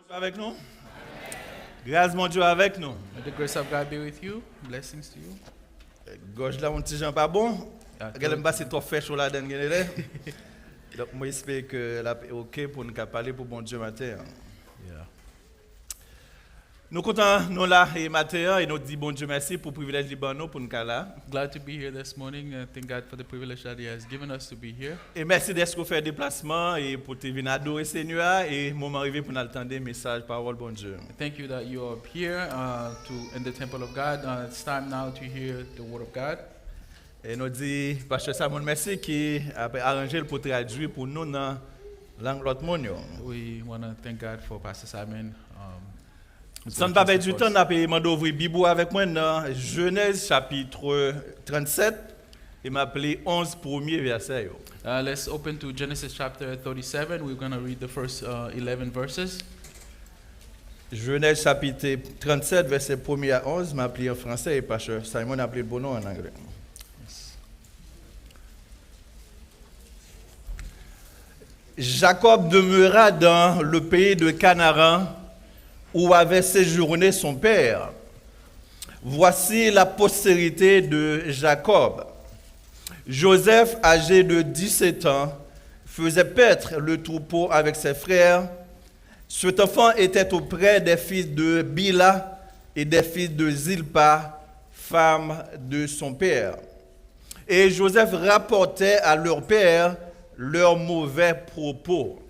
Avec nous? Grâce mon Dieu avec nous. May the grace of God be with you. Blessings to you. Gauche là, mon petit Jean pas bon. Yeah, Regardez, moi, c'est trop fait chaud là dedans. Donc, moi, j'espère que là, OK pour nous parler pour bon Dieu matin. Yeah. Nous comptons, nous là, et matin, et nous disons bon Dieu merci pour le privilège Liban pour nous là. Glad to be here this morning. Thank God for the privilege that He has given us to be here. Et merci d'être fait déplacement et pour te venir adorer Seigneur et moment arrivé pour nous entendre des messages, parole bon Dieu. Thank you that you are here in the temple of God. It's time now to hear the word of God. Et nous disons, Pasteur Samuel, merci qui a arrangé pour traduire pour nous dans langue l'autre monde. We want to thank God for Pastor Simon. Sans pas perdre du temps, on a demandé d'ouvrir la Bible avec moi dans Genèse chapitre 37 et m'appeler 11 premiers versets. Let's open to Genesis chapter 37. We're going to read the first 11 verses. Genèse chapitre 37, verset 1er à 11, m'appeler en français et Pasteur Simon a appelé le bon nom en anglais. Jacob demeura dans le pays de Canaan où avait séjourné son père. Voici la postérité de Jacob. Joseph, âgé de 17 ans, faisait paître le troupeau avec ses frères. Cet enfant était auprès des fils de Bila et des fils de Zilpa, femme de son père. Et Joseph rapportait à leur père leurs mauvais propos.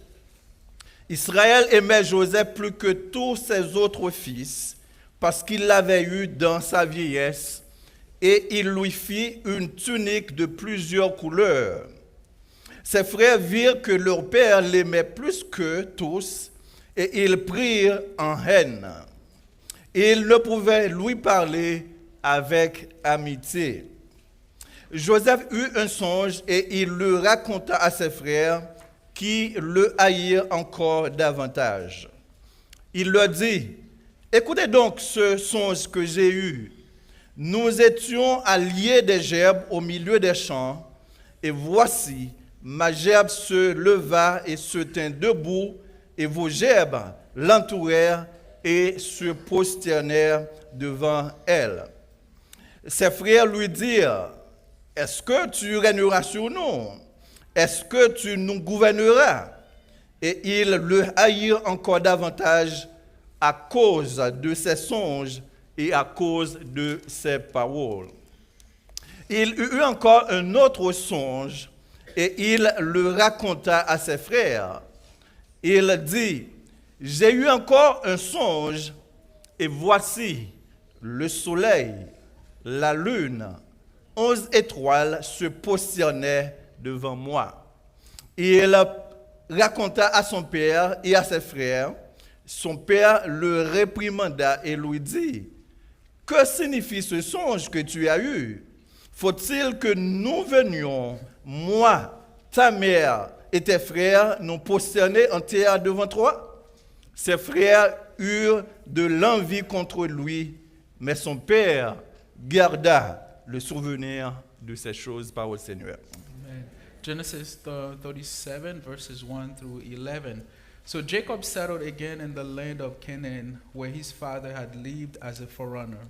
Israël aimait Joseph plus que tous ses autres fils, parce qu'il l'avait eu dans sa vieillesse, et il lui fit une tunique de plusieurs couleurs. Ses frères virent que leur père l'aimait plus que tous, et ils prirent en haine. Ils ne pouvaient lui parler avec amitié. Joseph eut un songe, et il le raconta à ses frères, qui le haïrent encore davantage. Il leur dit, « Écoutez donc ce songe que j'ai eu. Nous étions alliés des gerbes au milieu des champs, et voici, ma gerbe se leva et se tint debout, et vos gerbes l'entourèrent et se prosternèrent devant elle. » Ses frères lui dirent, « Est-ce que tu régneras sur nous? Est-ce que tu nous gouverneras? » Et ils le haïrent encore davantage à cause de ses songes et à cause de ses paroles. Il eut encore un autre songe et il le raconta à ses frères. Il dit, « J'ai eu encore un songe et voici le soleil, la lune, 11 étoiles se prosternaient devant moi. » Il raconta à son père et à ses frères. Son père le réprimanda et lui dit, « Que signifie ce songe que tu as eu? Faut-il que nous venions, moi, ta mère et tes frères, nous prosterner en terre devant toi? » Ses frères eurent de l'envie contre lui, mais son père garda le souvenir de ces choses par le Seigneur. Genesis 37, verses 1 through 11. So Jacob settled again in the land of Canaan, where his father had lived as a foreigner.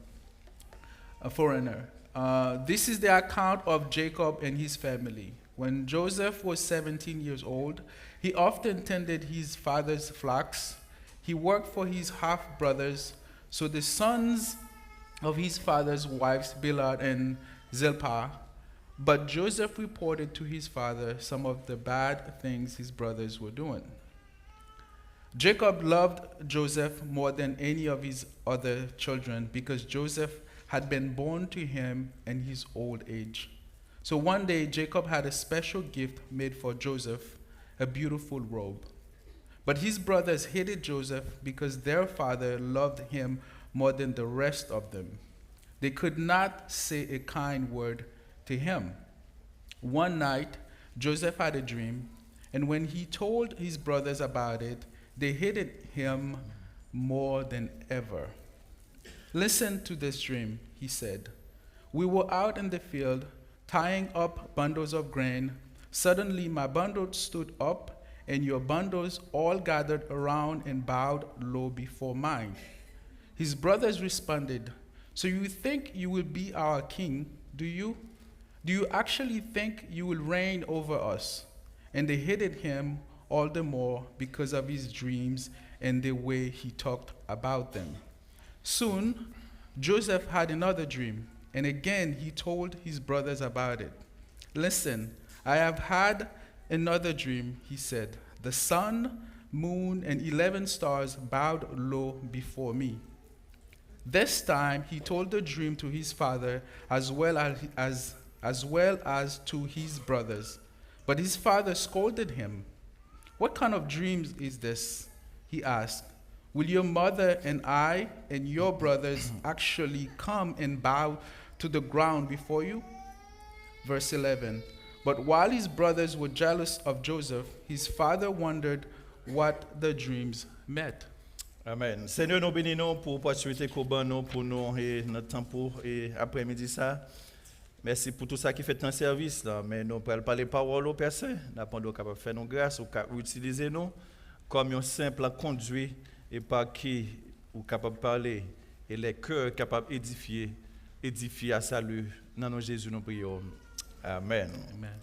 This is the account of Jacob and his family. When Joseph was 17 years old, he often tended his father's flocks. He worked for his half-brothers, so the sons of his father's wives, Bilhah and Zilpah. But Joseph reported to his father some of the bad things his brothers were doing. Jacob loved Joseph more than any of his other children because Joseph had been born to him in his old age. So one day, Jacob had a special gift made for Joseph, a beautiful robe. But his brothers hated Joseph because their father loved him more than the rest of them. They could not say a kind word to him. One night, Joseph had a dream, and when he told his brothers about it, they hated him more than ever. Listen to this dream, he said. We were out in the field, tying up bundles of grain. Suddenly, my bundle stood up, and your bundles all gathered around and bowed low before mine. His brothers responded, so you think you will be our king, do you? Do you actually think you will reign over us? And they hated him all the more because of his dreams and the way he talked about them. Soon, Joseph had another dream, and again he told his brothers about it. Listen, I have had another dream, he said. The sun, moon, and 11 stars bowed low before me. This time he told the dream to his father as well as to his brothers. But his father scolded him. What kind of dream is this? He asked. Will your mother and I and your brothers actually come and bow to the ground before you? Verse 11. But while his brothers were jealous of Joseph, his father wondered what the dreams meant. Amen. Seigneur, nous bénissons pour l'opportunité qu'on a nous pour nous et notre temps pour après-midi ça. Merci pour tout ça qui fait un service là, mais nous parlons pas les paroles aux personnes, nous avons capable faire nos grâces ou utiliser nous comme un simple conduit et par qui ou capable parler et les cœurs capables édifier à salut dans nos Jésus nous prions. Amen. Amen.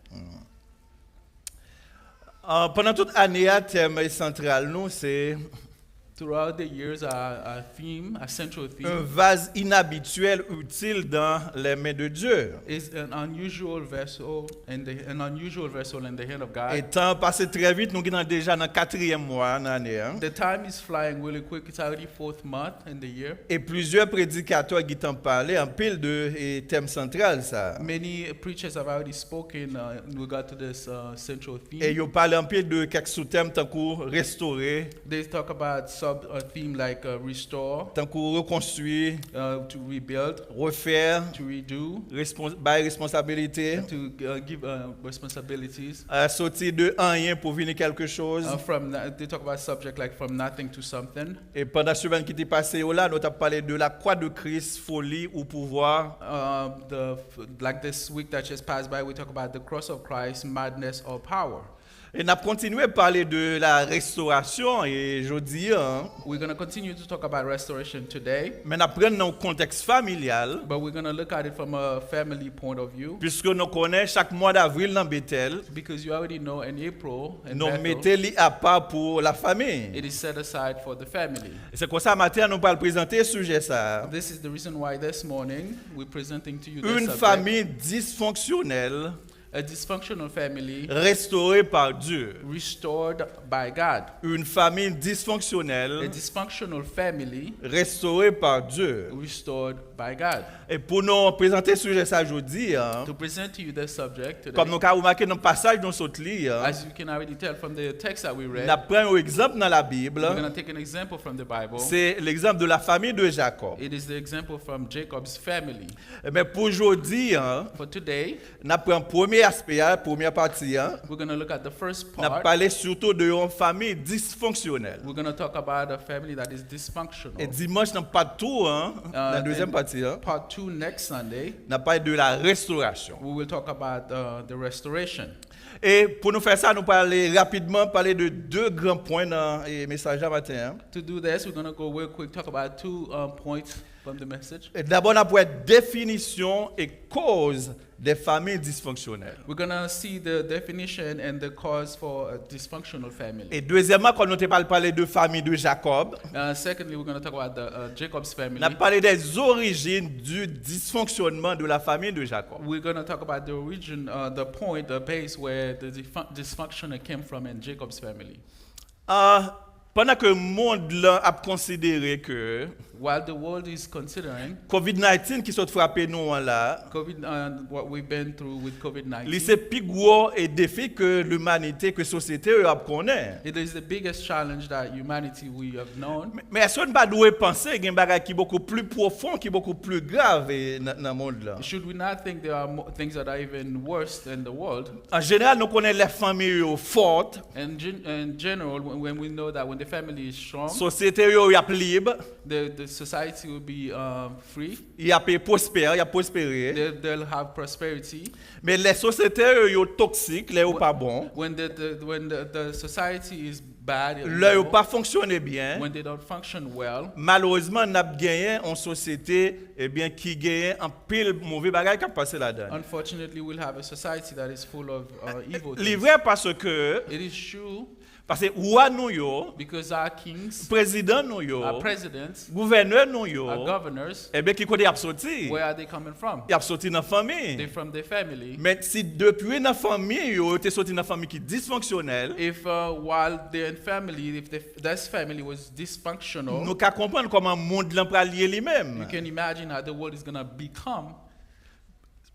Pendant toute année, le thème central nous c'est Throughout the years, our theme, a central un theme, vase inhabituel utile dans les mains de Dieu. is an unusual vessel in the hand of God. Et temps passé très vite, nous sommes déjà dans le 4e mois dans l'année. The time is flying really quick. It's already 4th month in the year. Et plusieurs prédicateurs qui t'ont parlé en pile de thème central ça. Many preachers have already spoken in regard to this central Et theme. ils parlent en pile de quelques sous-thèmes tant que restaurer, They talk about a theme like restore, tant que reconstruire, to rebuild, refaire, to redo, responsabilité, to give responsibilities. Sortir de rien pour venir quelque chose. They talk about subject like from nothing to something. Et pendant la semaine qui était passée là, nous avons parlé de la croix de Christ, folie ou pouvoir. Like this week that just passed by, we talk about the cross of Christ, madness or power. Et nous avons continué à parler de la restauration et je dis, We're going to continue to talk about restoration today, mais nous prenons dans le contexte familial, but we're going to look at it from a family point of view, puisque nous connaissons chaque mois d'avril dans Bethel, because you already know in April in nous Bethel, mettons à part pour la famille. it is set aside for the family. Et c'est comme ça matin nous allons présenter le sujet ça. This is the reason why this morning we're presenting to you this Une subject, famille dysfonctionnelle a dysfunctional family restaurée par Dieu. restored by God. Une famille A dysfonctionnelle dysfunctional family restaurée par Dieu. restored by God. Et pour nous présenter ce sujet ça aujourd'hui, To present to you this subject today, comme nous avons remarqué dans le passage dans ce livre, as you can already tell from the text that we read, nous prenons un exemple dans la Bible, we're going to take an example from the Bible. c'est l'exemple de la famille de Jacob. It is the example from Jacob's family. Mais pour aujourd'hui, For today, nous prenons le premier aspect, la première partie, we're going to look at the first nous part. parlé surtout de une famille dysfonctionnelle. We're going to talk about a family that is Et dysfunctional. dimanche, nous pas tout, dans la deuxième and partie, Part 2 next Sunday, nous parlé de la restauration. we will talk about the restoration. Et pour nous faire ça, nous parler de deux grands points dans le message de matin. To do this, we're going to go real quick, talk about 2 points from the message. Et d'abord, nous pourrons définition et cause des familles dysfonctionnelles. We're going to see the definition and the cause for a dysfunctional family. Et deuxièmement, quand nous avons parlé de famille de Jacob, Secondly, we're going to talk about the Jacob's family. nous avons parlé des origines du dysfonctionnement de la famille de Jacob. We're going to talk about the origin, the point, the base where the dysfunction came from in Jacob's family. Pendant que le monde là a considéré que While the world is considering COVID-19 qui s'est frappé nous là, what we've been through with COVID-19, c'est plus gros et défi que l'humanité, que la société a connaît. it is the biggest challenge that humanity we have known. Mais est-ce qu'on ne pas doit penser qu'il y a un bagage qui est beaucoup plus profond, qui est beaucoup plus grave dans le monde là? Should we not think there are things that are even worse than the world? En général, nous connaissons les familles fortes, And in general, when we know that when the family is strong, société yo y a libre, the society will be free. y a prospère, y a prospéré. They'll have prosperity. Mais les sociétés yo toxiques, les yo pas bon, When the society is bad, les yo pas fonctionner bien. when they don't function well, Malheureusement, n'a gagné en société eh bien qui gagne un pile mauvais bagage qui a passé là-dedans. unfortunately, we'll have a society that is full of evil things. Livré parce que It is true roi nous yo, because our kings, président nous yo, our presidents, gouverneur nous yo, our governors, eh bien qui côté a sorti? where are they coming from? Il a sorti dans famille. They're from their family. Mais si depuis dans famille yo était sorti dans famille qui dysfonctionnelle, If while they're in family, if this family was dysfunctional, nous qu'à comprendre comment monde l'empra lié you lui-même. can imagine how the world is gonna become.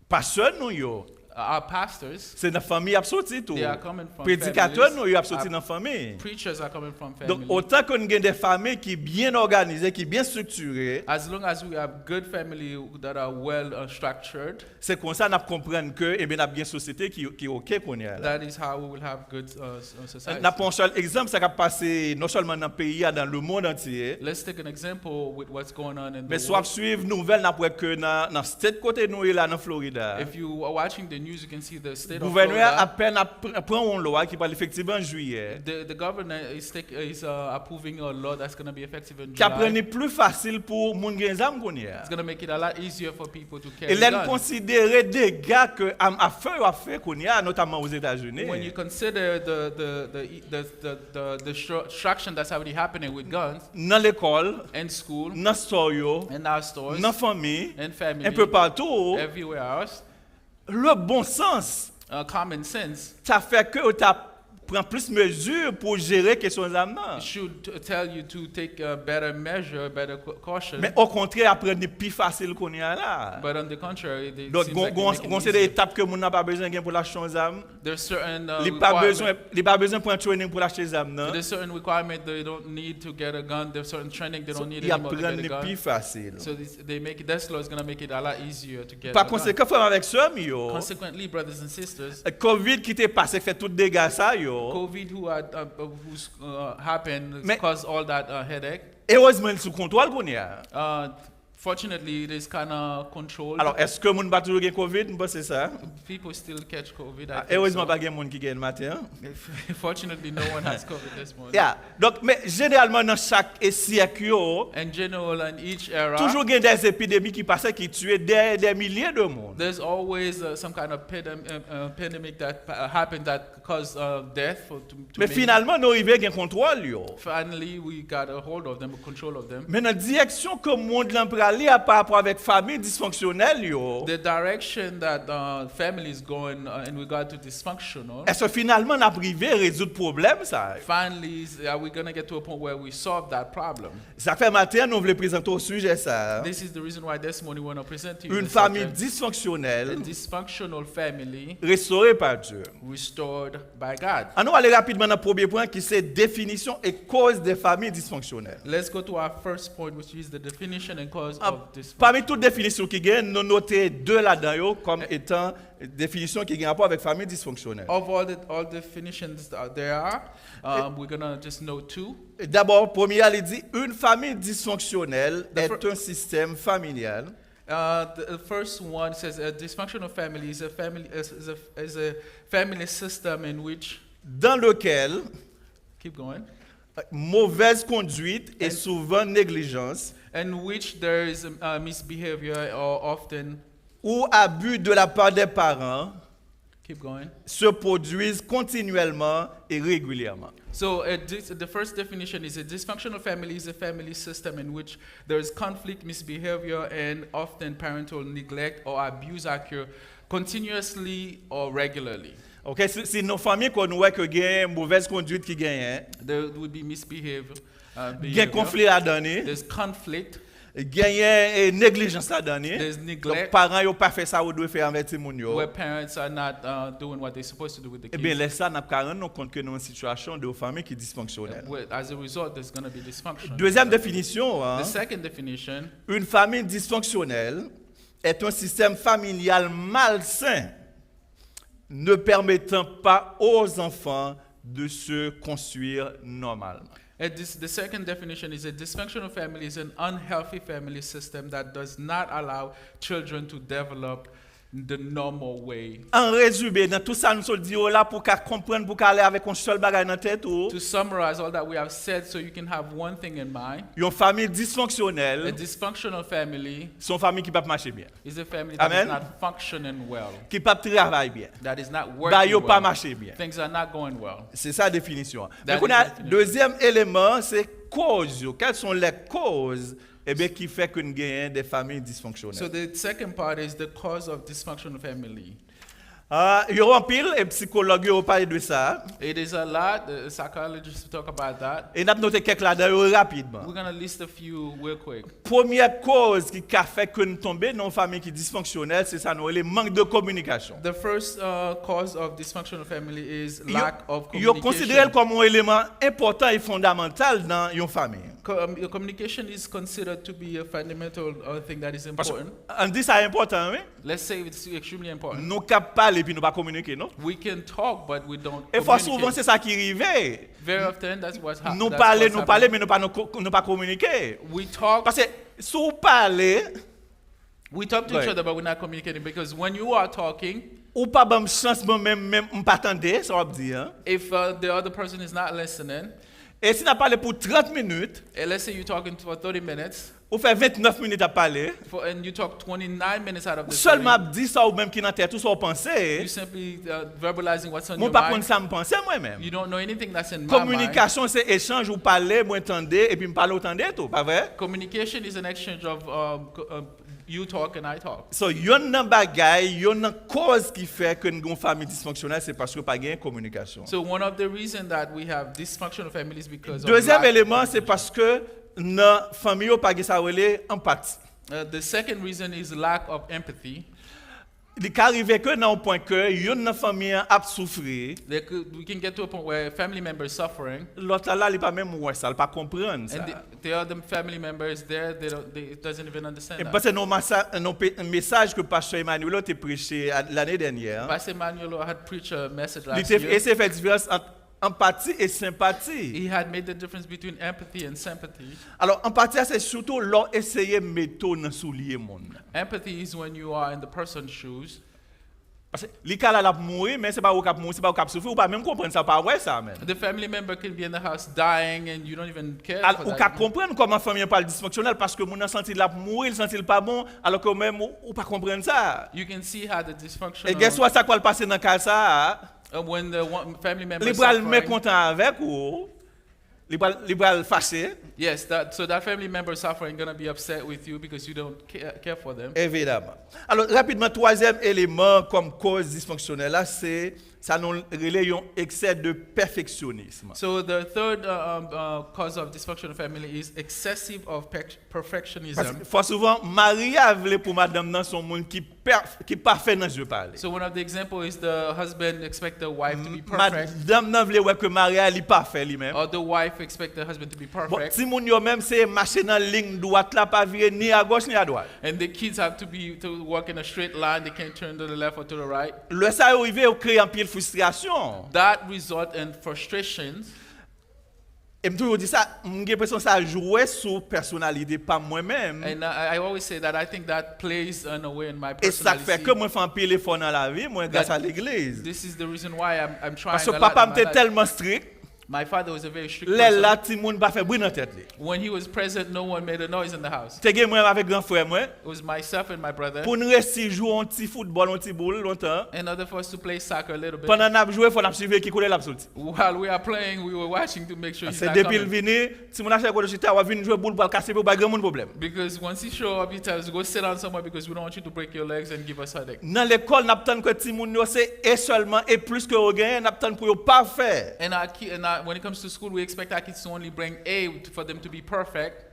Pasteur nous yo, Our pastors, c'est dans famille a sorti tout. they are coming from Prédicateur nous families. yo a sorti dans famille. Preachers are coming from Donc families. autant qu'on gagne des familles qui bien organisées, qui bien structurées, As long as we have good family that are well structured, c'est comme ça qu'on comprend que eh bien n'a bien société qui OK qu'on est là. that is how we will have good society. N'a pas un seul exemple ça qui a passé non seulement dans le pays dans le monde entier, Let's take an example with what's going on in mais the soit world. suivre nouvelle n'a pas que dans cette côté nous là dans Florida. If you are watching the news, you can see the state Le of gouverneur à Florida. peine prend une loi qui parle effectivement en juillet, The governor is approving a law that's going to be effective in qui a July. rendu plus facile pour moun gen zam qu'on y a. It's going to make it a lot easier for people to Et carry là guns. considérer des gars que a fait qu'on y a notamment aux États-Unis. When you consider the destruction that's already happening with guns Dans l'école, in school, dans store yo, in our stores, dans famille, in family, un peu partout, everywhere else, le bon sens, common sense ça fait que tu prends plus mesures pour gérer question d'âme. should tell you to take a better measure, better caution. Mais au contraire, apprendre plus facile qu'on y a là. But on the contrary, it Donc, seems like they make it on sait des easier. étapes que moun n'a pas besoin pour l'acheter des âmes. There's certain Il pas besoin, requirement. il pas besoin pour un training pour l'acheter des âmes, non? There's certain requirement they don't need to get a gun. There's certain training they don't need Il anymore to apprend get a plus gun. facile. So they make it, this law is going to make it a lot easier to get Par a gun. conséquent, frère avec ça, yo, Consequently, brothers and sisters, Covid qui t'est passé fait tout dégâts ça, yo. COVID who's happened Mais- caused all that headache. Heureusement, il est sous contrôle qu'on y a. Fortunately, it is kind of controlled. Alors, est-ce que moun pas toujours gen Covid? Moi, c'est ça. People still catch COVID. I think Heureusement, so. pas gen moun qui gagne matin. Fortunately, no one has COVID this morning. Yeah. Donc, mais généralement, dans chaque siècle, yo, In general, in each era, toujours gen des épidémies qui passaient qui tuaient des milliers de monde. there's always some kind of pandemic that happened that caused death to Mais many. finalement, nous arrivons à un contrôle, yo. Finally, we got a hold of them, control of them. Mais dans la direction que le monde l'emprunte par rapport avec famille dysfonctionnelle, yo, The direction that family is going in regard to dysfunctional. est-ce que finalement, on a privé résoudre le problème, ça? Finally, are we going to get to a point where we solve that problem? Ça fait matin, nous voulons présenter au sujet ça. This is the reason why this morning we want to present to you Une the famille subject, dysfonctionnelle, a dysfunctional family restaurée par Dieu. restored by God. On va aller rapidement dans le premier point qui c'est définition et cause des familles dysfonctionnelles. Let's go to our first point, which is the definition and cause Ah, of dysfunction. Parmi toutes les définitions qui gagnent, nous notons deux là-dedans yo, comme étant définitions qui ont rapport avec famille dysfonctionnelle. Of all definitions that there are, we're gonna just note two. D'abord, première, il dit une famille dysfonctionnelle The est fir- un système familial The first one says a dysfunctional family is a family system in which, dans lequel keep going, mauvaise conduite et souvent négligence in which there is misbehavior or often, ou abus de la part des parents keep going. se produisent continuellement et régulièrement. So the first definition is a dysfunctional family is a family system in which there is conflict, misbehavior, and often parental neglect or abuse occur continuously or regularly. Ok, si nos familles qu'on voit que gagne mauvaise conduite qui gagne, There would be misbehavior. gagne conflit là-dedans, There's conflict. gagne négligence là-dedans. There's Donc neglect parents yo pas fait ça ou doivent faire avec tes moun yo. where parents are not doing what they're supposed to do with the Eh bien, kids. laisse ça n'a pas rendre compte que nous une situation de famille qui est dysfonctionnelle. As a result, there's going to be dysfunction. Deuxième définition, hein, The second definition, une famille dysfonctionnelle est un système familial malsain ne permettant pas aux enfants de se construire normalement. The second definition is a dysfunctional family is an unhealthy family system that does not allow children to develop the normal way. En résumé, dans tout ça, nous sommes dit là pour qu'à comprendre, pour qu'à aller avec un seul bagage dans la tête ou To summarize all that we have said, so you can have one thing in mind. une famille A dysfonctionnelle, dysfunctional family c'est une famille qui ne peut pas marcher bien, is a family that Amen. is not functioning well, qui ne peut pas travailler bien, that is not qui working ne peut pas well. marcher bien. Things are not going well. C'est ça la définition. That Donc, on is a the definition. deuxième élément, c'est cause. Quelles sont les causes qui fait que nous gagnons des familles dysfonctionnelles? So the second part is the cause of dysfunctional family. Il y a un pile, et psychologues ont parlé de ça. It is a lot. The psychologists talk about that. Et nous avons noté quelques là-dedans rapidement. We're going to list a few real quick. Première cause qui a fait que nous tombions dans une famille qui est dysfonctionnelle, c'est ça, le manque de communication. The first cause of dysfunctional family is Ils lack of considèrent communication. comme un élément important et fondamental dans une famille. Communication is considered to be a fundamental thing that is Parce important. qu'on dit ça important, oui? Let's say it's extremely important. Nous ne parler et puis nous pas communiquer, non? We can talk, but we don't Et fois souvent, communicate. c'est ça qui arrive. Very often, that's what's Nous happening. parler, mais nous pas communiquer. We talk, Parce que si vous parlez, we talk to each Right. other, but we're not communicating because when you are talking, ou pas bonne chance, même pas attendre, ça va dire. Hein? if the other person is not listening, Et si nous parlé pour 30 minutes, and let's say you're talking for 30 minutes, ou fait 29 minutes à parler, and you talk 29 minutes out of the seulement 30, dit ça ou même qui dans tête, tout ça vous you're pensez. simply verbalizing what's on Moi your pas contre mind. ça me penser moi-même. You don't know anything that's in my mind. Communication c'est échange ou parler, moi entendez et puis me parler entendez tout, pas vrai? Communication is an exchange of you talk and I talk. So yon nan bagay, yon nan cause qui fait que nous avons une famille dysfonctionnelle, c'est parce que pas gain communication. So one of the reasons that we have dysfunctional families because of Deuxième lack- élément, c'est parce que dans famille yo pas gain ça relé empathie. The second reason is lack of empathy. Il peut arriver que dans un point que yon nan famille a souffrir, We can get to a point where a family member is suffering, l'autre là il pas même ouais ça, il pas comprendre ça. and the other family members there, they doesn't even understand Et that. parce que un message que pasteur Emmanuel a prêché l'année dernière, Pastor Emmanuel had preached a message il last a year. essayé de faire différence entre empathie et sympathie. He had made the difference between empathy and sympathy. Alors empathie c'est surtout leur essayer mettre dans soulier monde. Empathy is when you are in the person's shoes. Parce que les cas là la mourir mais c'est pas au cap mourir, c'est pas au cap souffrir ou pas même comprendre ça pas ouais ça même. The family member can be in the house dying and you don't even care Alors for ou cap that. comprendre comment famille parle dysfonctionnel parce que mon senti la mourir, il senti pas bon alors que même ou pas comprendre ça. You can see how the Et dysfunctional qu'est-ce que ça va passer dans cas ça? when the family member Les is bras le suffering. mécontent avec ou les bras le fâché. Yes, so that family member suffering gonna be upset with you because you don't care for them. Évidemment. Alors, rapidement, troisième élément comme cause dysfonctionnelle, là, c'est ça nous relève un excès de perfectionnisme. So the third cause of dysfunctional family is excessive of Parce perfectionism. que fois souvent, Marie a voulu pour madame dans son monde qui parfait dans je parler. So one of the example is the husband expect the wife to be perfect, Madame n'a voulu que Marie est parfait lui-même. or the wife expect the husband to be Bon, perfect, si moun yo même c'est marcher dans ligne droite là pas virer ni à gauche ni à droite. and the kids have to walk in a straight line. They can't turn to the left or to the right. Le ça arrivé au créer un pile frustration. That result in frustrations. Et me toujours dit ça, j'ai l'impression que ça jouait sur personnalité pas moi-même. And I always say that I think that plays in a way in my Et ça fait personality. que moi fais un pile effort dans la vie, moi grâce à l'église. This is the reason why I'm trying Parce que a lot papa in my m'était life. tellement strict, My father was a very strict là person. là ti moun pas fait bruit dans tête li. When he was present, no one made a noise in the house. Te gen moi avec grand frère moi It was myself and my brother. pour nous rester jouer un petit football, un petit boule longtemps. In order for us to play soccer a little bit. Pendant n'a jouer, faut n'a suivre qui coule la sorti. While we are playing, we were watching to make sure he's C'est not depuis le coming. vini, si mon achète quoi de chita, va venir jouer boule pour casser pour pas grand monde problème. Because once he show up, he tells us, go sit down somewhere because we don't want you to break your legs and give us headache. Dans l'école, n'a pas que ti moun yo c'est et seulement et plus que au gain, n'a pas pour yo parfait. And when it comes to school, we expect our kids to only bring A for them to be perfect.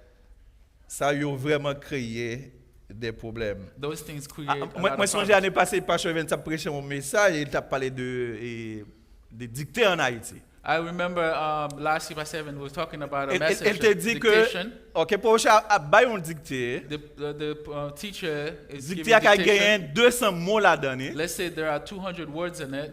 Ça yo vraiment créé des problèmes. Those things create Ah, a lot moi of songe problems. l'année passée pasteur Vincent prêcher mon message et il t'a parlé de dictée en Haïti. I remember last year, Pastor Evan was talking about a Elle message, te dit que dictation. OK pour a bail on dictée. The teacher is Dictée giving a dictation. gagné 200 mots là-dedans. Let's say there are 200 words in it.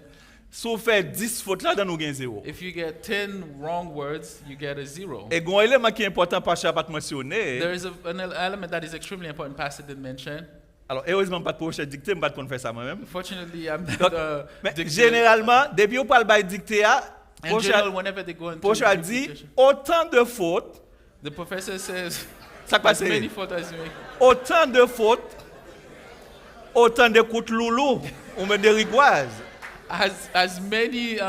Si vous faites 10 fautes là, nous gagnez 0. If you get 10 wrong words, you get a 0. Et un élément qui est important, Pasteur n'a pas mentionné. There is an element that is extremely important, Pastor did mention. Alors, heureusement, pas de prochaine dictée, je ne vais pas faire ça moi-même. Fortunately, I'm Donc, not mais généralement, depuis qu'on parle de dictée, in general, whenever they go into Prochain dit dictation, autant de fautes. the professor says, Ça as passe. many faults as you make. Autant de fautes, autant de coups de loulou, ou même de rigoise. As many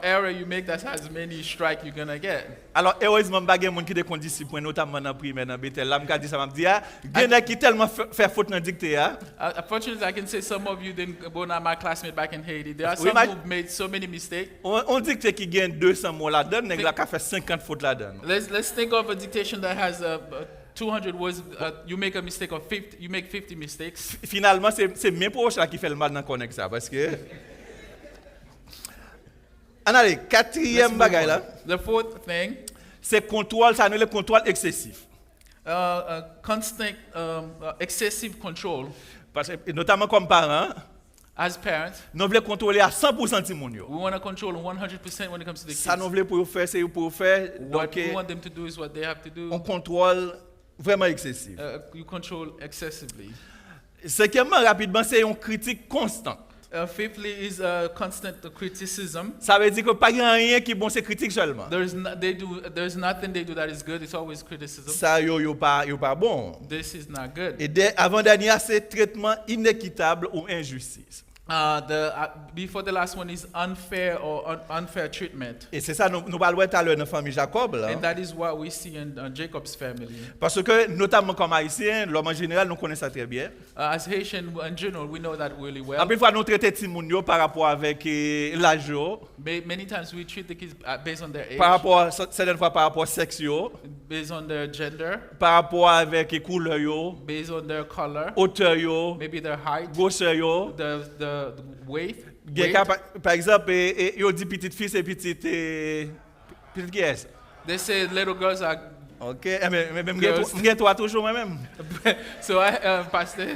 error you make, that's as many strike you're gonna get. Alors, heureusement, il y a des gens qui ont discipline, notamment dans la primaire, dans Bethel. Là, je dis ça, je dis, il y a des gens qui tellement fait faute dans la dictée. Unfortunately, I can say some of you didn't go not my classmate back in Haiti. There are Oui, some who've made so many mistakes. On dictée qui gagne 200 mots là-dedans, il y a fait 50 fautes là-dedans. Let's think of a dictation that has 200 words. You make a mistake of 50. You make 50 mistakes. Finalement, c'est mes proches là qui fait le mal dans connaître ça, parce que. Allez, quatrième bagaille là. The fourth thing, C'est contrôle, ça nous le contrôle excessif. constant, excessive control. Parce que, notamment comme parents, As parents, nous voulons contrôler à 100% de moun yo. we want to control 100% when it comes to the Ça nous kids. voulons pour faire, c'est pour faire. What Donc, we want them to do is what they have to on do. contrôle vraiment excessif. You control excessively. Cinquièmement, rapidement, c'est une critique constante. Fifthly is constant criticism. Ça veut dire que pas rien qui est bon, c'est critique seulement. There's nothing they do that is good. It's always criticism. Ça, yo pas bon. This is not good. Et avant-dernier, c'est traitement inéquitable ou injustice. Before the last one is unfair or unfair treatment. Et c'est ça, nous parlons tout à l'heure dans la famille Jacob. Là. And that is what we see in Jacob's family. Parce que, notamment comme haïtiens, l'homme en général, nous connaissons ça très bien. As Haitian in general, we know that really well. En plus, fois, nous traitons Timounio par rapport avec l'âge, Many times we treat the kids based on their age, par rapport, certaines fois par rapport au sexe, based on their gender, par rapport avec les couleurs, based on their color, hauteur, maybe their height, grosseur. the weight. Par exemple, ils disent petite fille, c'est petite qui est. They say little girls are. Ok, mais je toi toujours moi-même. So Pastor,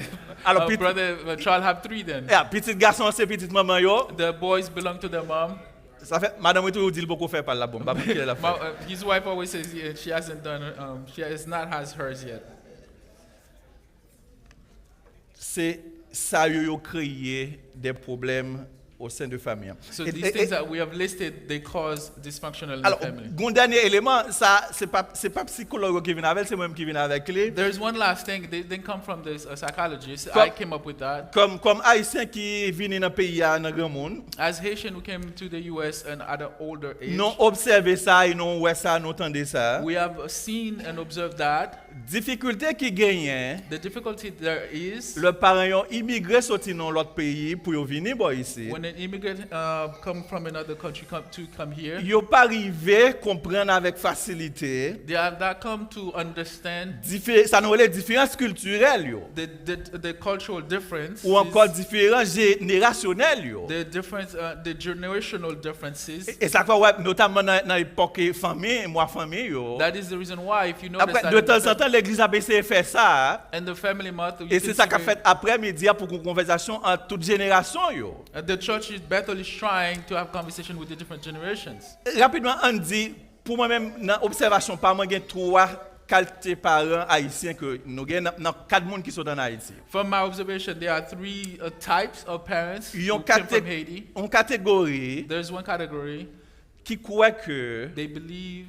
Alors, brother Charles have 3 then. Petit garçon, c'est petite maman. The boys belong to their mom. Ça fait, madame, tu dis beaucoup faire par la bombe. His wife always says she hasn't done. She has not has hers yet. C'est ça qui a créé des problèmes au sein de famille. So these things that we have listed, they cause dysfunctional in the Alors, family. un dernier élément, ça c'est pas psychologue qui vient avec, c'est moi-même qui viens avec lui. There's one last thing. They didn't come from this psychologist. Comme- I came up with that. Comme haïtien qui vient dans le pays dans le grand monde, As Haitian who came to the U.S. and at an older age, nous observons ça, et nous voyons ça, nous entendons ça. we have seen and observed that Difficulté qui gagne, the difficulty there is le parent ont immigré sorti dans l'autre pays pour venir ici. when an immigrant come from another country come here, Ils pas arrivé à comprendre avec facilité. they have not come to understand Ça nous les différences culturelles yo, the cultural difference, ou encore différences générationnelles yo. the difference, the generational differences. Et ça fait ouais, notamment dans l'époque famille, moi famille yo. That is the reason why, if you notice Après that de in the temps en temps l'église a essayé de faire ça. and the family month, you Et can c'est ça see qu'a the- fait après-midi pour une conversation entre toutes générations yo. the church is Bethel is trying to have conversation with the different generations. Rapidement on dit pour moi-même dans observation par moi il y a 3 qualités parents haïtiens que nous avons dans 4 monde qui sont en Haïti. From my observation, there are 3 types of parents Ils who ont came from Haiti. une catégorie There's one category, qui croit que they believe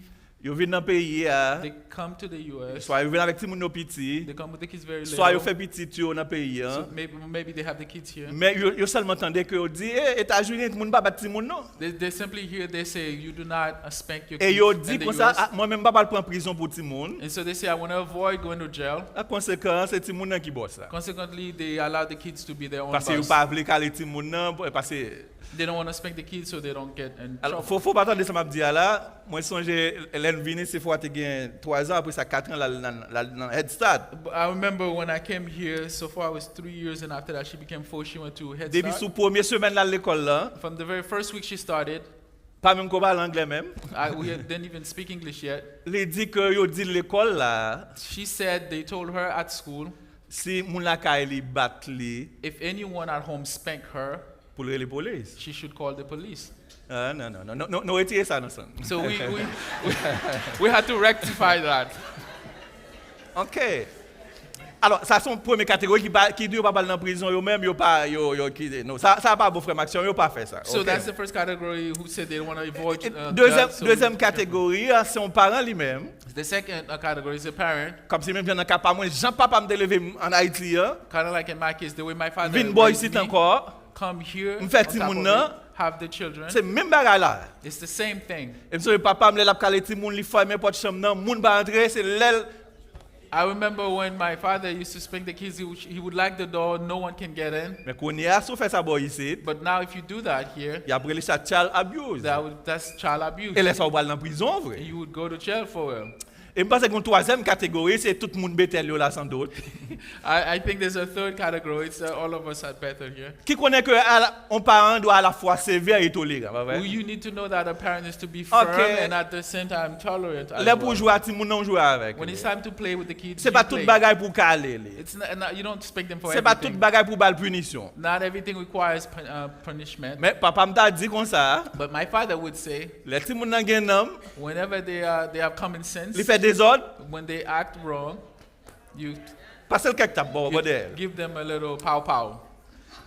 ils viennent dans le pays, they come to the U.S., soit ils viennent avec des gens petits, they come with the kids very soit ils little, font petit dans le pays. so maybe they have the kids here. Mais ils seulement entendent que dit États-Unis, tout le monde pas battre mon non. They simply hear, they say, you do not spank your Et kids ils disent in the comme ça, US. moi-même pas prendre prison pour tout le monde. And so they say, I want to avoid going to jail. La conséquence, c'est tout le monde qui bosse ça. Consequently, they allow the kids to be their own Parce qu'ils boss. pas voulu caler tout le monde non, parce que They don't want to spank the kids so they don't get in alors trouble. faut pas attendre ça m'a dit là. Moi songe Hélène vini c'est fois tu gain 3 ans après ça 4 ans dans Head Start. But I remember when I came here, so far it was 3 years, and after that she became 4, she went to Head Depuis Start. sous première semaine là l'école là, From the very first week she started, pas même qu'on parle anglais même. we didn't even speak English yet. Il dit que yo dit l'école là, She said they told her at school, si moun la ka li bat li, if anyone at home spank her, pour les polices. she should call the police. Ah, non, non, retirez ça, non, ça. So we had to rectify that. OK. Alors, ça sont première catégorie qui doit pas aller en prison eux-mêmes, yo pas yo non, ça pas beau frère Maxime, yo pas fait ça. So OK. that's the first category who said they don't want to avoid. Deuxième catégorie, c'est un parent lui-même. The second category is a parent. Comme si même dans cas pas moi, Jean papa me lever en Haïti, Kind of like in my case, the way my father vin boy raised ici me, encore, come here, me fait on ti top moun of nan, it, have the children. c'est même bagarre là. It's the same thing. Et monsieur papa me l'a calé ti moun li fermer porte chambre nan, moun ba entrer, c'est l'aile. I remember when my father used to spank the kids, he would lock the door, no one can get in. Mais qu'on y a sous fait ça boy ici, But now if you do that here, il a pris ça child abuse. that's child abuse. Et laisse ça aller en prison vrai. You would go to jail for it. Et je pense qu'une troisième catégorie, c'est tout le monde bétel là sans doute. I think there's a third category. It's all of us at Bethel here. Qui connaît que un parent doit à la fois sévère et tolérant, pas vrai? You need to know that a parent is to be firm Okay. and at the same time tolerant. as Là pour well. jouer à ti moun non jouer avec. When it's time to play with the kids, C'est you pas toute play. bagaille pour caler. It's not, you don't spank them for C'est pas toute everything. bagaille pour bal punition. Not everything requires punishment. Mais papa m'a dit comme ça, But my father would say, les ti moun nan gen nom, whenever they have common sense, li fait des ordres, when they act wrong, you parce que quelque tape bon modèle. give them a little pow pow.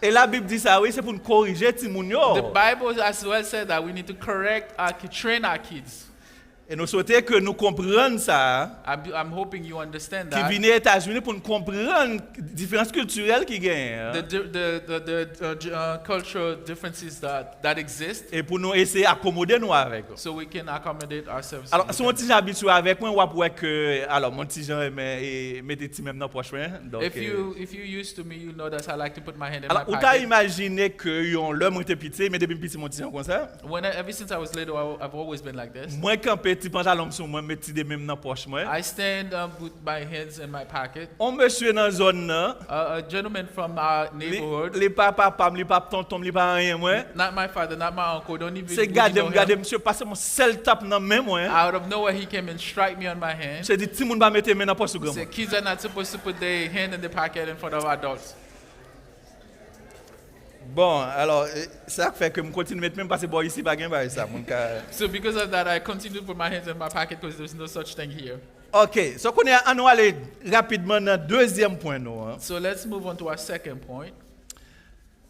Et la Bible dit ça oui, c'est pour nous corriger ti moun The yo. Bible as well said that we need to train our kids. Et nous souhaitons que nous comprenions ça, I'm hoping you understand qui that. viennent aux États-Unis pour nous comprendre les différences culturelles qui gagnent. The cultural differences that exist, Et pour nous essayer d'accommoder nous avec. so we can accommodate ourselves. Alors, si mon petit habitué avec moi, on va pouvoir que, alors, mon petit Jean met des petits même dans la poche. Donc, If you used to me, you know that I like to put my hand in alors, my ou t'as pocket. imaginé que l'homme était petit, mais depuis petit mon petit Jean comme ça. Ever since I was little, I've always been like this. Moi, quand petit pantalon sur moi, petit des même dans la poche. Moi. I stand with my hands in my pocket. On monsieur dans la zone là. A gentleman from our neighborhood, Les papa, les papa, tonton, les pas rien moi. not my father, not my uncle, don't even C'est really know garder him. monsieur passer mon seul tape dans main moi. Out of nowhere, he came and strike me on my hand. C'est dit tout le monde va mettre main dans poche grand. Said kids are not supposed to put their hand in the pocket in front of adults. Bon, alors ça fait que je continue de mettre même parce que bon ici pas gain ça mon cas. So because of that, I continue to put my hands in my pocket because there's no such thing here. OK, so qu'on est on va aller rapidement dans deuxième point nous. Hein. So let's move on to our second point.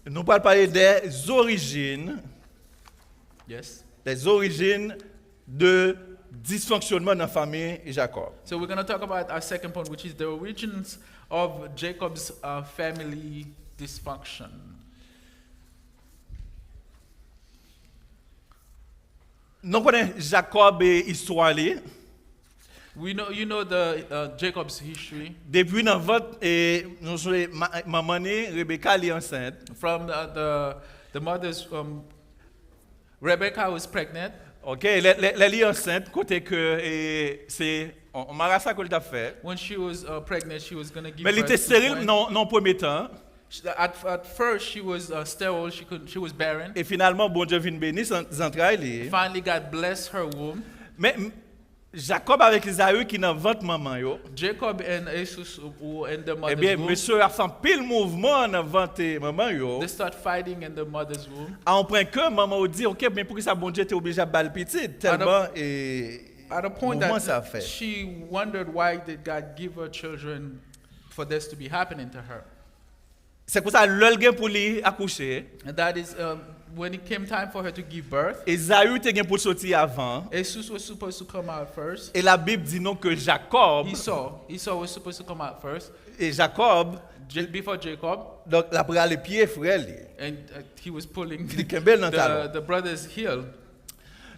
Nous allons parler des origines, Yes. des origines de dysfonctionnement dans la famille Jacob. So we're going to talk about our second point, which is the origins of Jacob's family dysfunction. Nous connaissons Jacob et histoire li. You know the Jacob's history Depuis dans votre et nous maman Rebecca est enceinte. from the mother's. Rebecca was pregnant. OK, elle est enceinte côté que c'est on m'a ça qu'elle t'a fait. When she was pregnant, she was going to give Mais elle birth était to stérile twins. non premier temps At first, she was sterile. She was barren. et finalement bon Dieu vient bénir ses entrailles. Finally, God blessed her womb. Mais Jacob avec Isaïe qui dans votre maman yo. Jacob and Jesus were in the Eh mother's bien womb. monsieur a fait pile mouvement dans votre maman yo. They start fighting in the mother's womb. À un point que maman dit OK mais pour que ça bon Dieu était obligé à balle petite tellement et At a point mouvement ça that fait. she wondered why did God give her children for this to be happening to her. C'est pour ça l'ol gen pour lui accoucher. And that is when it came time for her to give birth. Esaü te gen pour sortir avant. Jesus was supposed to come out first. Et la Bible dit non que Jacob Esau was supposed to come out first et Jacob before Jacob, donc la pral les pieds frère li. and he was pulling Il kembel dans talon. the brother's heel.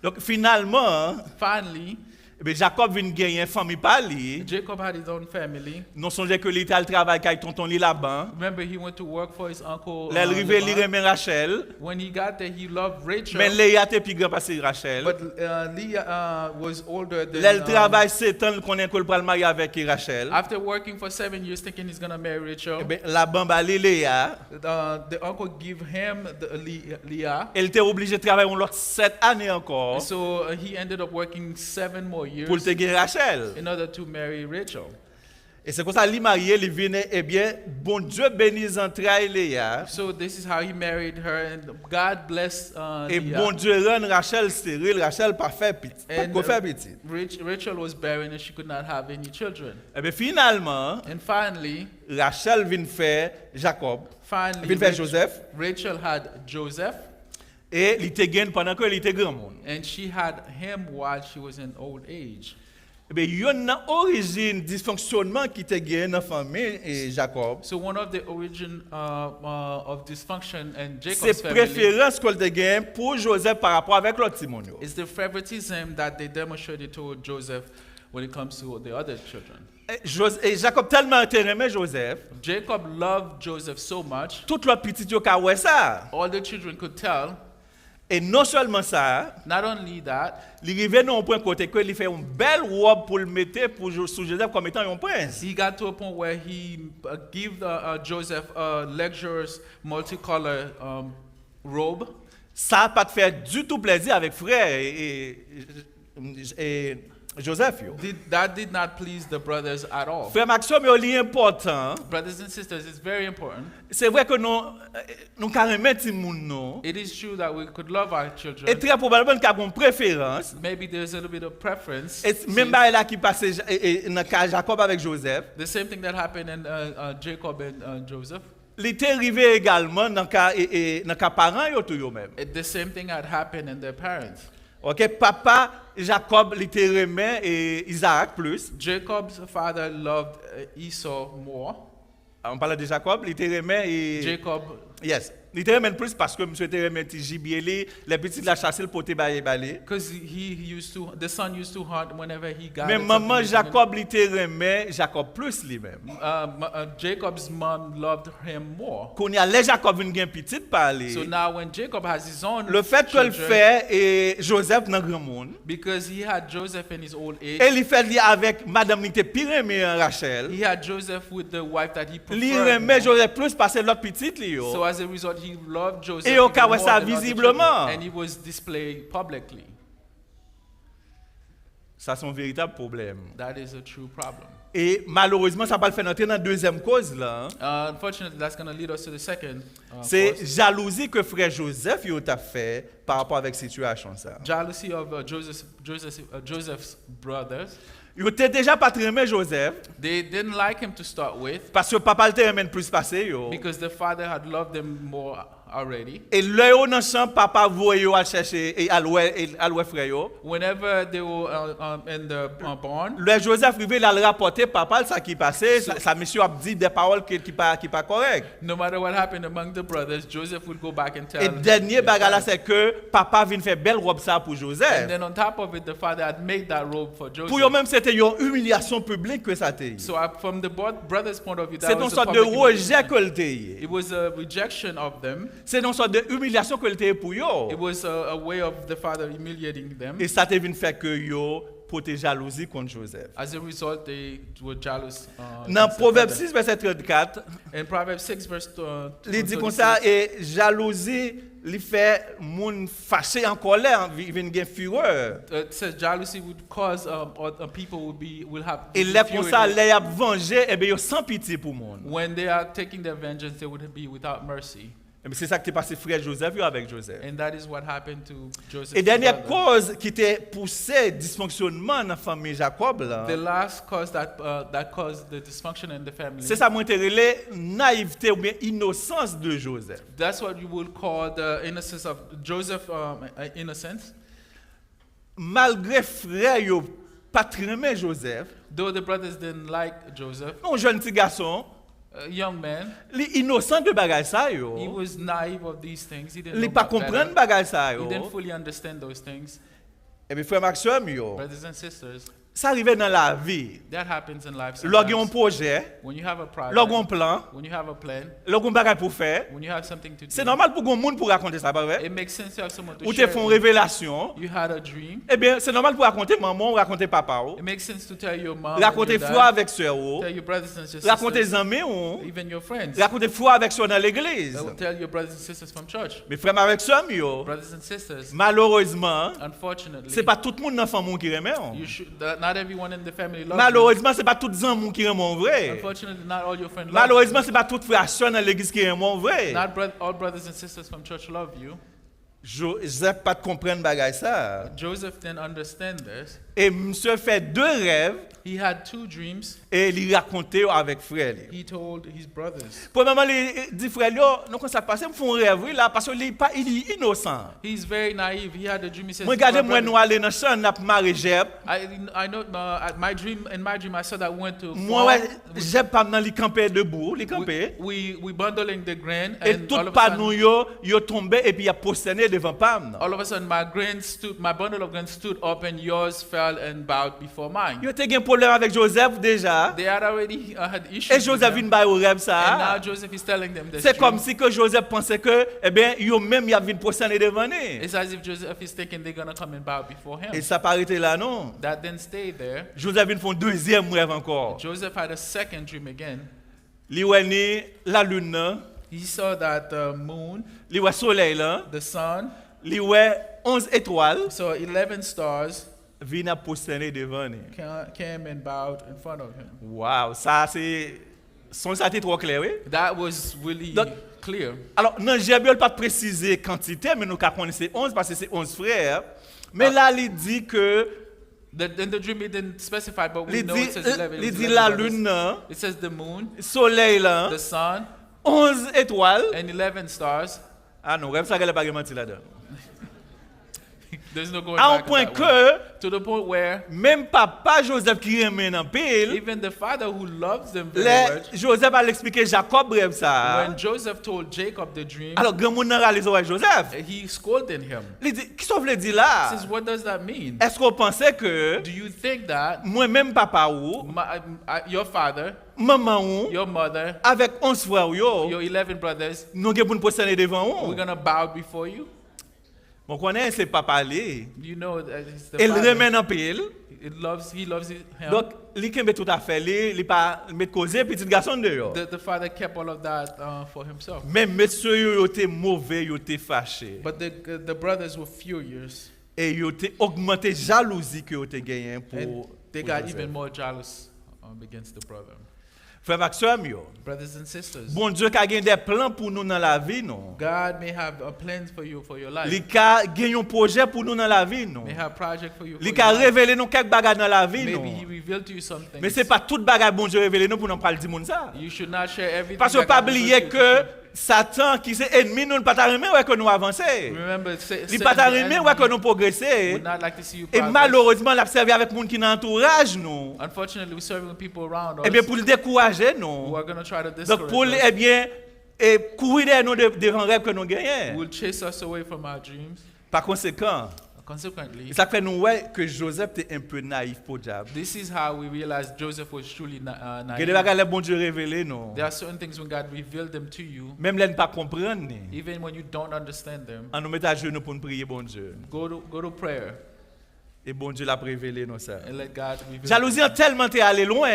Donc finalement, Finally, eh bien, Jacob vient gagner famille par lui. Jacob had his own family. Non songe que il était al travail avec tonton li là-bas. Remember, he went to work for his uncle. L'arrivé li Laban. remet Rachel, When he got there, he loved Rachel. mais Léa était plus grand parce que Rachel. But Leah was older than. L'elle travaille 7 ans qu'on est qu'on pral marier avec Rachel. After working for 7 years, thinking he's gonna marry Rachel, Eh bien, la bamba Léa, the uncle gave him Leah. elle était obligée de travailler l'autre 7 années encore So he ended up working 7 more years pour te gagner Rachel. in order to marry Rachel. Et c'est comme ça, il marié, il venait, eh bien, bon Dieu bénisse entrailles Léa. So this is how he married her, and God blessed Et Leah. bon Dieu rend Rachel stérile, Rachel pas fait petit. Pas And qu'on fait petit. Rachel was barren and she could not have any children. Eh bien, finalement, And finally, Rachel vient faire Jacob, vient faire Joseph, Rachel had Joseph, et il était gain pendant qu'il était grand monde. and she had him while she was in old age. Eh bien, il y a une origine dysfonctionnement qui était gain dans la famille et Jacob. So one of the origin of dysfunction in C'est Jacob's family préférence qu'elle était gain pour Joseph par rapport avec l'autre Simonio. is the favoritism that they demonstrated toward Joseph when it comes to the other children. Et Jacob tellement aimé Joseph, Jacob loved Joseph so much, toute la petite yo ka ouais ça. all the children could tell. Et non seulement ça, Not only that, il arrivait dans un point côté que il fait une belle robe pour le mettre pour sous Joseph comme étant un prince. he got to a point where he gave Joseph a luxurious multicolor robe. Ça n'a pas de faire du tout plaisir avec frère et Joseph. Yo. That did not please the brothers at all. Frère Maxime, il est important. Brothers and sisters, it's very important. C'est vrai que nous carrément ti moun non. It is true that we could love our Et children. très probablement qu'il y a une préférence. Maybe there's a little bit of preference. Et même là qui passait dans le cas Jacob avec Joseph, The same thing that happened in Jacob and Joseph. il était arrivé également dans le cas parents yo tout yo même. The same thing had happened in their parents. OK, papa Jacob littéralement et Isaac plus. Jacob's father loved Esau more. On parle de Jacob littéralement et Jacob, yes. Littéralement plus parce que monsieur était remet gibier les petits de la chasser le poté balé. because the son used to hunt whenever he got. Mais maman Jacob littéralement Jacob plus lui-même. Jacob's mom loved him more. Qu'on y a les Jacob vinn gen petite parler. So now when Jacob has his own Le fait que le children, fait et Joseph dans grand monde. because he had Joseph in his old age, Et il fait li avec madame qui était pire aimée Rachel. he had Joseph with the wife that he Li preferred remet more. Joseph plus parce que l'autre petite li yo. So as a result, he loved Joseph Et au even cas où more ça than other visiblement. children, and he was displayed publicly. Ça c'est un véritable problème. That is a true problem. Et malheureusement ça va le faire entrer dans la deuxième cause là. Unfortunately, that's going to lead us to the second C'est cause. jalousie que frère Joseph yo t'a fait par rapport avec situation ça. Jealousy of Joseph's brothers. Yo était déjà pas très aimé Joseph They didn't like him to start with parce que papa le aimé plus passé yo. because the father had loved them more already. Et là yo dans champ papa voye yo à chercher et à louer frère yo. Whenever they were in the barn, Le Joseph rivé là le rapporter papa ça qui passait ça monsieur a dit des paroles qui pas correct. no matter what happened among the brothers, Joseph would go back and tell Et him. dernier bagarre là c'est que papa vient faire belle robe ça pour And Joseph. then on top of it, the father had made that robe for Joseph. Pour eux même c'était une humiliation publique que ça était. So from the brothers' point of view, that C'est une was a sorte de public rejet humiliation. que le était. It was a rejection of them. C'est une sorte de humiliation que le était pour eux. It was a way of the father humiliating them. Et ça te vient faire que yo porter jalousie contre Joseph. As a result, they were jealous. Dans against the Proverbe father. 6 verset 34, In Proverbs 6 verse il dit comme ça 26, et jalousie li fait moun fâché en colère, vinn gen fureur. it says jealousy would cause people will have Et là comme ça fury. les a venger et ben yo sans pitié pour monde. When they are taking their vengeance, they would be without mercy. Et ben c'est ça qui est passé frère Joseph yo avec Joseph. And that is what happened to Joseph. Et dernière cause qui était poussé dysfonctionnement dans la famille Jacob là. The last cause that caused the dysfunction in the family. C'est ça m'intéresse naïveté ou bien innocence de Joseph. That's what you would call the innocence of Joseph. Innocence. Malgré frère yo pas très aimé Joseph, Though the brothers didn't like Joseph, un jeune petit garçon, a young man, li innocent de bagay sa he yo. was naive of these things. He didn't Li know pas about better. comprendre bagay sa He didn't yo. fully understand those things. Et bien frère Maxime yo, Brothers and sisters, ça arrive dans la vie. that happens in life Lorsqu'il y a un sometimes. projet, When you have a project, lorsqu'il y a un plan, when you have a plan, lorsqu'il y a un bagay pour faire, when you have something to c'est do, normal pour un monde pour raconter ça, pas vrai? it makes sense to have someone to Ou te share. font With. révélation, You had a dream. eh bien c'est normal pour raconter maman ou raconter papa ou, It makes sense to tell your mom, and raconter your foi dad, avec sœur ou, tell your brothers and your raconter sisters, amis ou, even your friends. raconter foi avec sœur dans l'église. Tell your brothers and sisters from church. Mais frère avec sœur yo, Brothers and sisters, malheureusement, unfortunately, c'est pas tout le monde dans la famille qui remet. not Not everyone in the family loves you. Malheureusement, c'est pas tous les amis qui aiment vrai. Unfortunately, not all your friends love Malheureusement, c'est pas toutes frères et sœurs dans l'église qui aiment vrai. you. Not all brothers and sisters from church love you. Joseph pas de comprendre bagay ça. Joseph didn't understand this. Et monsieur fait 2 rêves He had 2 dreams. et il racontait avec frère. He told his brothers. Premièrement, il dit frère, non comment ça passe, me font rêve là parce qu'il est innocent. He's very naive. He had a dream. He says, Moi regardez moi nous aller dans champ n'a marié Jeb. I know in my dream I saw that we went to Moi ouais, Jeb pas dans li camper debout, li camper. we bundling the grain Et and tout all of pas a nous sudden, yo tombé et puis il a prosterné devant Pam. all of a sudden my bundle of grain stood up and yours fell and bowed before mine. Yo te gen problème avec Joseph déjà. They had already had issues. Et with Joseph them. vient bailler au rêve And ça. now Joseph is telling them this C'est dream. comme si que Joseph pensait que eh bien yo même il a vinn prosterner devant lui. It's as if Joseph is thinking they're gonna come and bow before him. Et ça pas arrêté là non. That didn't stay there. Joseph vient font deuxième rêve encore. Joseph had a second dream again. Li wè ni la lune nan, He saw that the moon, li wè soleil lan, the sun, li wè 11 étoiles so 11 stars vin a prosterner devant lui. came and bowed in front of him. Wow, ça c'est son ça était trop clair, oui. That was really Donc- clear. Alors dans Jébiol pas préciser quantité mais nous ka connaître c'est 11 parce que c'est 11 frères. Mais là il dit que In the dream it didn't specify, but we il know it says 11. It dit was 11 la brothers. lune nan, It says the moon, soleil lan, the sun, 11 étoiles. and 11 stars. Ah non, rêve ça qu'elle pas menti là-dedans. There's no going À un back. point on that one. que To the point where même papa Joseph qui remet en pile, even the father who loves them very much, Joseph a expliqué Jacob rêve ça. when Joseph told Jacob the dream, Alors grand monde nan réalise ouais Joseph. he scolded him. Il dit qui ça veut dire He là? says, what does that mean? Est-ce qu'on pensait que Do you think that moi même papa ou your father, maman ou your mother, avec 11 frères yo your 11 brothers, nous gen pour nous poster devant we're ou? going to bow before you? On connaît c'est papa ali. You know that it's the Il father. remet en pile. He loves him. Donc li kembe tout à fait li pas mettre causer petit garçon dehors. The father kept all of that for himself. Même monsieur yo était mauvais, yo était fâché. But the brothers were furious. Et yo était augmenté jalousie que yo était gagné And pour they pour got Joseph. even more jealous against the brother. Frère et sœur yo. Brothers and sisters, Bon Dieu a gagné des plans pour nous dans la vie non. God may have a plan for you for your life. Li ka gagné un projet pour nous dans la vie non. May have project for you for Li your ka life. révéler nous quelques bagages dans la vie Maybe non. he revealed to you something. Mais c'est pas toute bagage bon Dieu révéler nous pour nous parler du monde ça. You should not share everything. Parce que that pas God oublier revealed to que you. Satan qui c'est ennemi nous ne pas remettre ouais que nous avancer. Remember, Il pas remettre ouais que nous progresser. would not like to see you Et progress. malheureusement l'a servi avec monde qui dans entourage nous. Unfortunately, we're serving people around us Eh bien pour le décourager who nous. are going to try to Donc discourage pour us, eh bien et courir derrière nous devant rêve que nous who gagnons. will chase us away from our dreams. Par conséquent, Consequently, ça fait nous ouais que Joseph était un peu naïf pour diable. this is how we realize Joseph was truly Il y a des naive. bagages les bon Dieu révélé nous. There are certain things when God revealed them to you, Même là ne pas comprendre ni. even when you don't understand them, On nous met à genoux pour nous prier bon Dieu. go to prayer Et bon Dieu l'a révélé nous ça. and let God reveal. Jalousie a tellement été allé loin.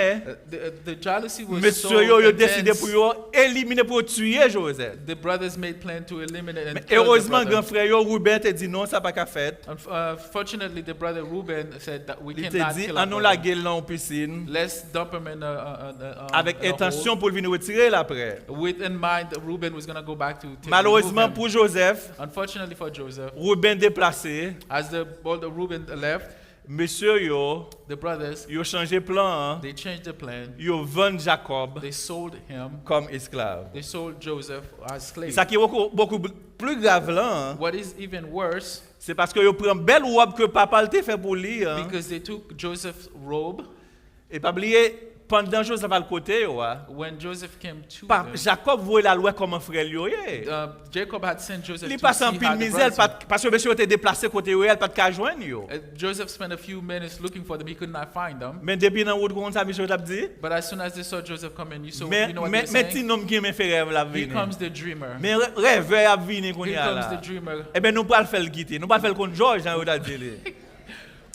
The jealousy was Monsieur so yo décidé intense. pour yo éliminer pour tuer Joseph. The brothers made plan to eliminate and Mais kill the heureusement grand brother. frère yo Ruben te dit non ça pas qu'à faire. Fortunately, the brother Reuben said that we Il te cannot dit kill on our nous la brother. gueule dans une piscine Let's dump him in avec in a intention pour venir retirer l'après. hole. With in mind, that Reuben was going to go back to take Malheureusement remove him. pour Joseph, Unfortunately for Joseph, Ruben déplacé, as the Reuben left, monsieur yo the brothers, yo changé plan, they changed the plan. yo vend Jacob They sold him. comme esclave. They sold Joseph as slave. Ça qui est beaucoup plus grave là, hein, What is even worse, c'est parce que yo prend belle robe que papa t'a fait pour lui hein, because they took Joseph's robe et pas oublier pendant Joseph à le côté yo, hein, when Joseph came to pa- them. Jacob voit la loi comme un frère lui. Jacob had sent Joseph Il to passe see en how pile the misère brothers were. parce que monsieur était déplacé côté yo, elle pas de joindre yo. Joseph spent a few minutes looking for them. He could not find them. Mais depuis dans route comme ça monsieur t'a dit, But as soon as they saw Joseph come in, you mais know what mais they're petit saying? homme qui me fait rêve la Here vie. comes the dreamer. Mais rêveur a venir qu'on y Here a comes là. the dreamer. Eh ben nous pas le faire le quitter, nous pas le faire contre George dans t'a dit.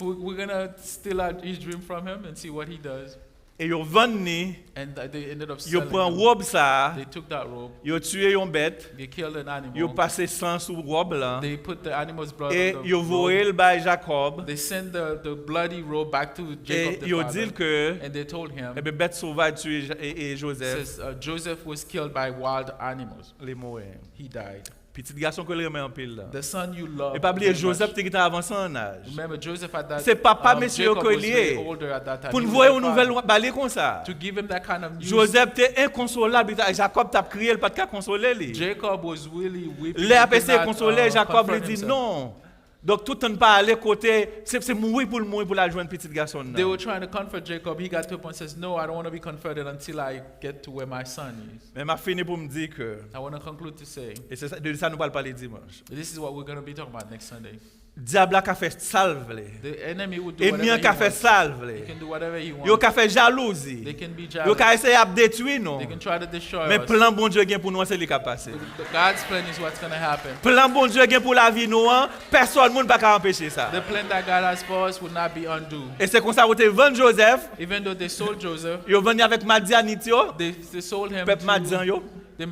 We're gonna steal out his dream from him and see what he does. et ils vendent ni, and they ended up ils selling prennent them. robe ça, They took that robe, ils tuent une bête, they killed an ils animal, passent sang sur robe là, they put the animal's blood et on the ils voient robe. le bail Jacob, They sent the bloody robe back to et Jacob the ils father, disent que and they told him, eh bien, bête sauvage tué et it Joseph, says Joseph was killed by wild animals. les morts. He died. Petit garçon que le remet en pile là. The son you love. Et pas oublier very Joseph much. qui était avancé en âge. Remember Joseph at that C'est papa monsieur Jacob was very collier. older at that time. Pour He nous was voir the une nouvelle father. balai comme ça. To give him that kind of news. Joseph était inconsolable. Jacob t'a crié, il pas de consoler lui. Jacob was really weeping. Les He could APC not, consolé, Jacob confront lui dit himself. non. Donc tout le temps pas aller côté, c'est mourir pour la joindre petit garçon. They were trying to comfort Jacob. He got to a point and says, "No, I don't want to be comforted until I get to where my son is." Mais m'a fini pour me dire que, I want to conclude to say, et c'est ça, de ça nous parle pas les dimanches. this is what we're going to be talking about next Sunday. Diable a fait salve les. The enemy will do Ennemi whatever a he fait wants. salve He les. can do whatever he Yo wants. a fait jalousie. They can be Yo jealous. a essayé de détruire nous. They can try to destroy Mais us. plan bon Dieu gain pour nous c'est lui qui a passé. God's plan is what's going to happen. Plan bon Dieu gain pour la vie nous, hein, personne ne peut empêcher ça. The plan that God has for us will not be undue. Et c'est comme ça que vous vendu Joseph, Even though they sold Joseph, yo venu avec Madianite yo, they sold him peuple Madian to yo. the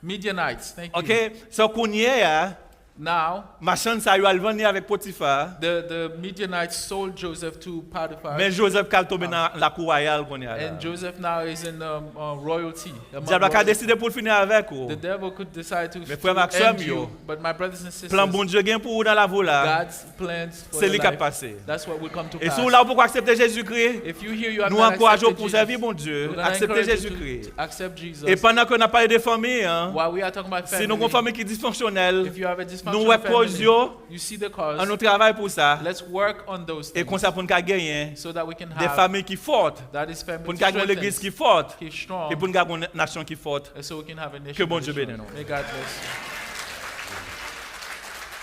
Midianites. Thank you. OK, so kounye Now, machin ça yo al venu avec Potiphar, the Midianites sold Joseph to Potiphar. mais Joseph kal tombe dans la cour royale kounye là. And Joseph now is in royalty. among Diable a royalty. décidé pour finir avec ou. The devil could decide to Mais frère end Maxime, you, yo. but my brothers and sisters, Plan bon Dieu gain pour vous dans la voie là. God's plans for C'est your lui qui a life, passé. that's what will come to Et pass. si vous là pour accepter Jésus-Christ, If you hear you have nous not encourageons accepted pour Jesus, servir bon Dieu, we're gonna accepter encourage you Jésus-Christ. to accept Jesus. Et pendant qu'on a parlé des familles, hein, While we are talking about si family, nous avons une famille qui est dysfonctionnelle, if you have a nous dysfunctional ouais cause family, yo, you see the cause. on nous travaille pour ça. Let's work on those Et things comme ça pour nous gagner so that we can des have familles qui fortes, that is family pour nous gagner l'église qui strengthened, forte keep strong, et pour nous gagner une nation qui forte. and so we can have a nation. Que bon that is Dieu strong. bénisse nous. May God bless you.